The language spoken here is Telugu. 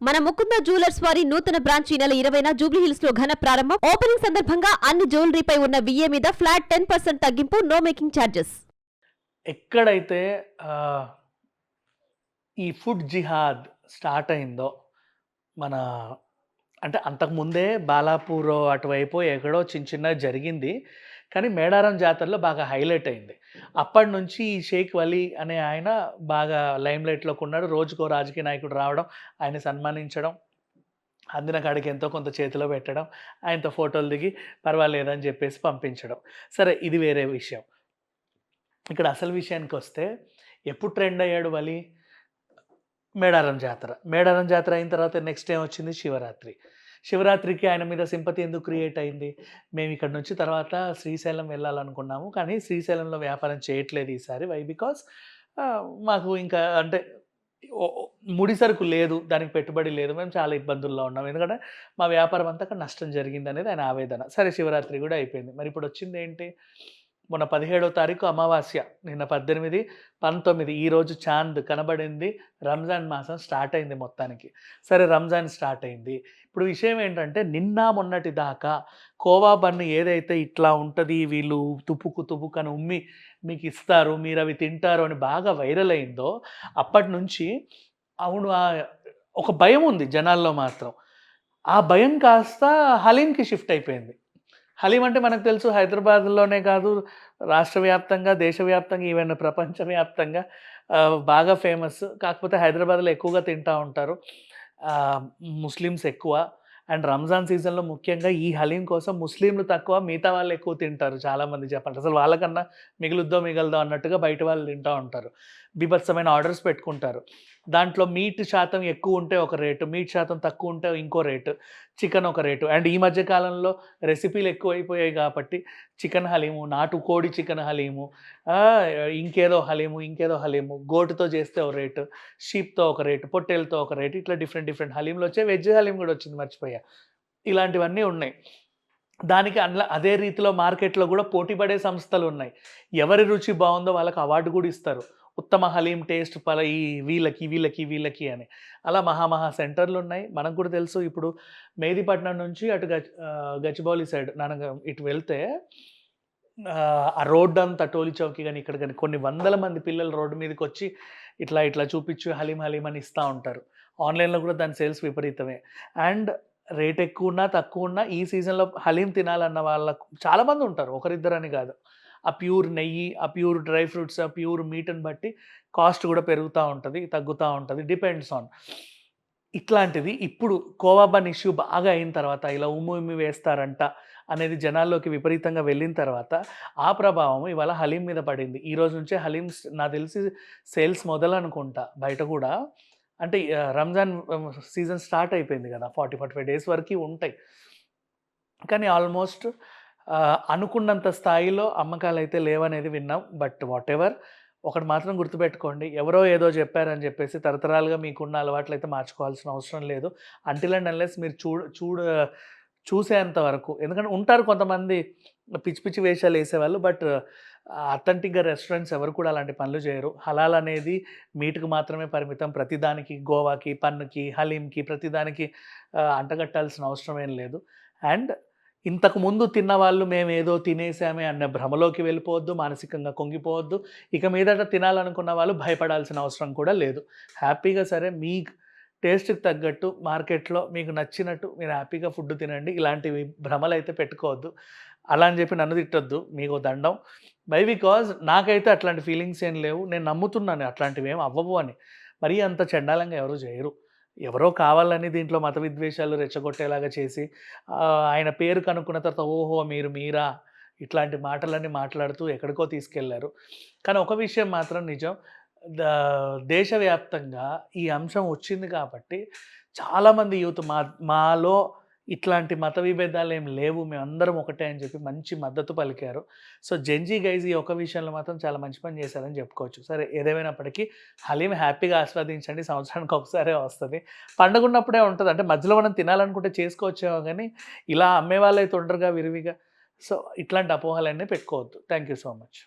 మన ముకుంద జ్యువెలర్స్ వారి నూతన బ్రాంచ్ ఈ నెల 20న జూబ్లీహిల్స్ లో ఘన ప్రారంభం. ఓపెనింగ్ సందర్భంగా అన్ని జ్యువెలరీపై ఉన్న విఏ మీద ఫ్లాట్ 10% తగ్గింపు, నో మేకింగ్ ఛార్జెస్. ఎక్కడైతే ఈ ఫుడ్ జిహాద్ స్టార్ట్ అయిందో మన అంటే అంతకుముందే బాలాపూర్ అటువైపు ఎక్కడో చిన్నగా జరిగింది. కానీ మేడారం జాతరలో బాగా హైలైట్ అయింది. అప్పటి నుంచి ఈ షేక్ వలీ అనే ఆయన బాగా లైమ్‌లైట్‌లోకి ఉన్నాడు. రోజుకో రాజకీయ నాయకుడు రావడం, ఆయన్ని సన్మానించడం, అందిన కాడికి ఎంతో కొంత చేతిలో పెట్టడం, ఆయనతో ఫోటోలు దిగి పర్వాలేదని చెప్పేసి పంపించడం. సరే ఇది వేరే విషయం. ఇక్కడ అసలు విషయానికొస్తే ఎప్పుడు ట్రెండ్ అయ్యాడు వలి? మేడారం జాతర. మేడారం జాతర అయిన తర్వాత నెక్స్ట్ ఏమొచ్చింది? శివరాత్రి. శివరాత్రికి ఆయన మీద సింపతి ఎందుకు క్రియేట్ అయింది? మేము ఇక్కడ నుంచి తర్వాత శ్రీశైలం వెళ్ళాలనుకున్నాము. కానీ శ్రీశైలంలో వ్యాపారం చేయట్లేదు ఈసారి. వై? బికాజ్ మాకు ఇంకా అంటే ముడి సరుకు లేదు. దానికి పెట్టుబడి లేదు. మేము చాలా ఇబ్బందుల్లో ఉన్నాం. ఎందుకంటే మా వ్యాపారం అంతా అక్కడ నష్టం జరిగిందనేది ఆయన ఆవేదన. సరే శివరాత్రి గూడా అయిపోయింది. మరి ఇప్పుడొచ్చిందేంటి? మొన్న 17వ తారీఖు అమావాస్య, నిన్న 18, 19 ఈరోజు చాంద్ కనబడింది. రంజాన్ మాసం స్టార్ట్ అయింది మొత్తానికి. సరే రంజాన్ స్టార్ట్ అయింది. ఇప్పుడు విషయం ఏంటంటే నిన్న మొన్నటి దాకా కోవా బన్ ఏదైతే ఇట్లా ఉంటది, వీళ్ళు తుపుకు అని ఉమ్మి మీకు ఇస్తారు, మీరు అవి తింటారు అని బాగా వైరల్ అయిందో అప్పటి నుంచి అవును ఒక భయం ఉంది జనాల్లో మాత్రం. ఆ భయం కాస్త హలీంకి షిఫ్ట్ అయిపోయింది. హలీం అంటే మనకు తెలుసు హైదరాబాద్‌లోనే కాదు, రాష్ట్ర వ్యాప్తంగా, దేశవ్యాప్తంగా, ఈవెన్ ప్రపంచవ్యాప్తంగా బాగా ఫేమస్. కాకపోతే హైదరాబాద్‌లో ఎక్కువగా తింటా ఉంటారు. ముస్లిమ్స్ ఎక్కువ. అండ్ రంజాన్ సీజన్‌లో ముఖ్యంగా ఈ హలీం కోసం ముస్లింలు తక్కువ, మిగతా వాళ్ళు ఎక్కువ తింటారు చాలామంది చెప్పాలంటే. అసలు వాళ్ళకన్నా మిగులుద్దో మిగలదో అన్నట్టుగా బయట వాళ్ళు తింటా ఉంటారు. బీభత్సమైన ఆర్డర్స్ పెట్టుకుంటారు. దాంట్లో మీట్ శాతం ఎక్కువ ఉంటే ఒక రేటు, మీట్ శాతం తక్కువ ఉంటే ఇంకో రేటు, చికెన్ ఒక రేటు. అండ్ ఈ మధ్య కాలంలో రెసిపీలు ఎక్కువైపోయాయి కాబట్టి చికెన్ హలీము, నాటుకోడి చికెన్ హలీము, ఇంకేదో హలీము, గోటుతో చేస్తే ఒక రేటు, షీప్‌తో ఒక రేటు, పొట్టేలుతో ఒక రేటు, ఇట్లా డిఫరెంట్ హలీంలు వచ్చాయి. వెజ్ హలీం కూడా వచ్చింది మర్చిపోయా. ఇలాంటివన్నీ ఉన్నాయి. దానికి అదే రీతిలో మార్కెట్‌లో కూడా పోటీ పడే సంస్థలున్నాయి. ఎవరి రుచి బావుందో వాళ్ళకి అవార్డు కూడా ఇస్తారు. ఉత్తమ హలీం టేస్ట్ ఈ వీళ్ళకి అని. అలా మహా సెంటర్‌లున్నాయి. మనకు కూడా తెలుసు ఇప్పుడు మెహదీపట్నం నుంచి అటు గచ్చిబౌలి సైడ్ ఇటు వెళ్తే ఆ రోడ్డంతా టోలీ చౌకీ గాని, ఇక్కడ గాని కొన్ని వందల మంది పిల్లలు రోడ్డు మీదకొచ్చి ఇట్లా చూపిచ్చి హలీం అని ఇస్తా ఉంటారు. ఆన్‌లైన్‌లో కూడా దాని సేల్స్ విపరీతమే. అండ్ రేట్ ఎక్కువున్నా, తక్కువున్నా ఈ సీజన్‌లో హలీం తినాలన్న వాళ్ళకు చాలామంది ఉంటారు. ఒకరిద్దరని కాదు. ఆ ప్యూర్ నెయ్యి, ఆ ప్యూర్ డ్రై ఫ్రూట్స్, ఆ ప్యూర్ మీట్‌ని బట్టి కాస్ట్ కూడా పెరుగుతా ఉంటది, తగ్గుతా ఉంటది. Depends on. ఇట్లాంటిది ఇప్పుడు కోవా బన్ ఇష్యూ బాగా అయిన తర్వాత ఇలా ఉమ్మి వేస్తారంట అనేది జనాల్లోకి విపరీతంగా వెళ్ళిన తర్వాత ఆ ప్రభావం ఇవాళ హలీం మీద పడింది. ఈరోజు నుంచే నాకు తెలిసి సేల్స్ మొదలనుకుంటా బయట కూడా. అంటే రంజాన్ సీజన్ స్టార్ట్ అయిపోయింది కదా! 45 డేస్ వరకి ఉంటాయి. కానీ ఆల్మోస్ట్ అనుకున్నంత స్థాయిలో అమ్మకాలైతే లేవనేది విన్నాం. బట్ వాటెవర్ ఒకటి మాత్రం గుర్తుపెట్టుకోండి. ఎవరో ఏదో చెప్పారని చెప్పేసి తరతరాలుగా మీకున్న అలవాట్లయితే మార్చుకోవాల్సిన అవసరం లేదు. అంటిల్ అండ్ అన్‌లెస్ మీరు చూసేంత వరకు. ఎందుకంటే ఉంటారు కొంతమంది పిచ్చి వేషాలేసేవాళ్ళు. బట్ అథెంటిక్‌గా రెస్టారెంట్స్ ఎవరు కూడా అలాంటి పనులు చేయరు. హలాల్ అనేది మీట్‌కి మాత్రమే పరిమితం. ప్రతిదానికి గోవాకి, పన్నుకి, హలీంకి ప్రతిదానికి అంటగట్టాల్సిన అవసరం ఏం లేదు. అండ్ ఇంతకుముందు తిన్నవాళ్ళు మేమేదో తినేసామే అన్న భ్రమలోకి వెళ్ళిపోవద్దు, మానసికంగా కుంగిపోవద్దు. ఇక మీదట తినాలనుకున్న వాళ్ళు భయపడాల్సిన అవసరం కూడా లేదు. హ్యాపీగా సరే మీ టేస్ట్‌కి తగ్గట్టు మార్కెట్‌లో మీకు నచ్చినట్టు మీరు హ్యాపీగా ఫుడ్ తినండి. ఇలాంటివి భ్రమలైతే పెట్టుకోవద్దు. అలా అని చెప్పి నన్ను తిట్టొద్దు. మీకో దండం. బికాజ్ నాకైతే అట్లాంటి ఫీలింగ్స్ ఏం లేవు. నేను నమ్ముతున్నాను అట్లాంటివేమి అవ్వవు అని. మరీ అంత చెండాలంగా ఎవరు చేయరు. ఎవరో కావాలని దీంట్లో మత విద్వేషాలు రెచ్చగొట్టేలాగా చేసి ఆయన పేరు కనుక్కున్న తర్వాత ఓహో! మీరా? ఇట్లాంటి మాటలన్నీ మాట్లాడుతూ ఎక్కడికో తీసుకెళ్లారు. కానీ ఒక విషయం మాత్రం నిజం. దేశవ్యాప్తంగా ఈ అంశం వచ్చింది కాబట్టి చాలామంది యూత్ మాలో ఇట్లాంటి మత విభేదాలేం లేవు. మేమందరం ఒకటే అని చెప్పి మంచి మద్దతు పలికారు. సో, జెన్‌జీ గైజ్ ఈ ఒక్క విషయంలో మాత్రం చాలా మంచి పని చేశారని చెప్పుకోవచ్చు. సరే ఏదేమైనప్పటికీ హలీం హ్యాపీగా ఆస్వాదించండి. సంవత్సరానికి ఒకసారే వస్తది. పండగున్నప్పుడే ఉంటది. అంటే మధ్యలో మనం తినాలనుకుంటే చేసుకోవచ్చేమో గానీ, ఇలా అమ్మేవాళ్ళైతే ఉండరుగా విరివిగా. సో, ఇట్లాంటి అపోహలన్నీ పెట్టుకోవద్దు. Thank you so much.